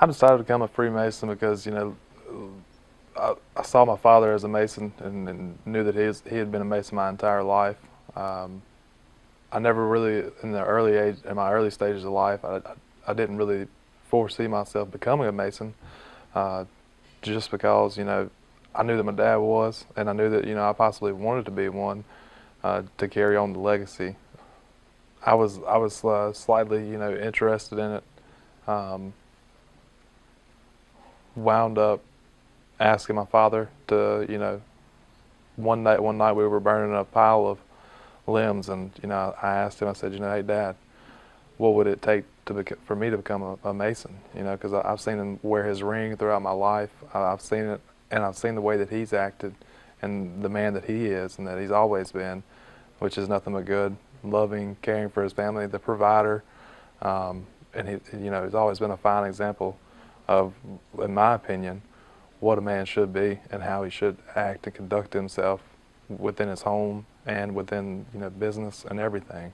I decided to become a Freemason because, you know, I saw my father as a Mason and knew that he had been a Mason my entire life. Um, I never really, in my early stages of life, I didn't really foresee myself becoming a Mason, uh, just because, you know, I knew that my dad was, and I knew that, you know, I possibly wanted to be one, to carry on the legacy. I was slightly, you know, interested in it. Um, Wound up asking my father to, you know, one night we were burning a pile of limbs, and you know, I asked him. I said, you know, hey, Dad, what would it take for me to become a Mason? You know, because I've seen him wear his ring throughout my life. I've seen it, and I've seen the way that he's acted, and the man that he is, and that he's always been, which is nothing but good, loving, caring for his family, the provider, and you know, he's always been a fine example of, in my opinion, what a man should be and how he should act and conduct himself within his home and within, you know, business and everything,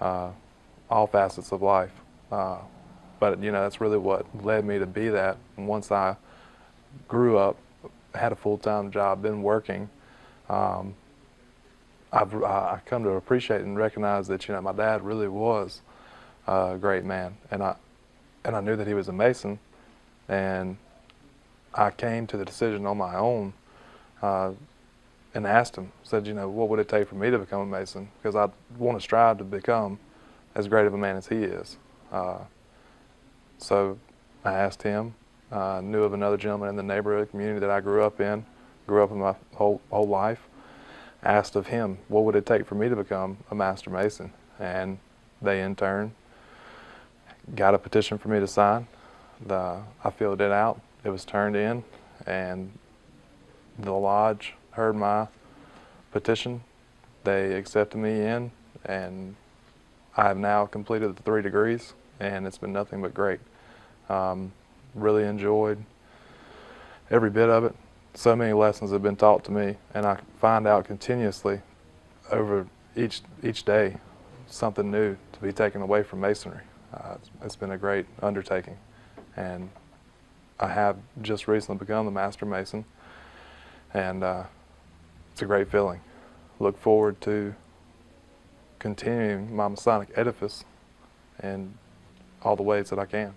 all facets of life. But you know, that's really what led me to be that. And once I grew up, had a full-time job, been working, um, I come to appreciate and recognize that, you know, my dad really was a great man, and I knew that he was a Mason, and I came to the decision on my own, uh, and asked him, said, you know, what would it take for me to become a Mason? Because I want to strive to become as great of a man as he is. Uh, so I asked him, knew of another gentleman in the neighborhood community that I grew up in my whole life, asked of him, what would it take for me to become a Master Mason? And they in turn got a petition for me to sign. I filled it out, it was turned in, and the lodge heard my petition. They accepted me in, and I have now completed the 3 degrees, and it's been nothing but great. Really enjoyed every bit of it. So many lessons have been taught to me, and I find out continuously over each day something new to be taken away from Masonry. It's been a great undertaking, and I have just recently become the Master Mason, and it's a great feeling. Look forward to continuing my Masonic edifice in all the ways that I can.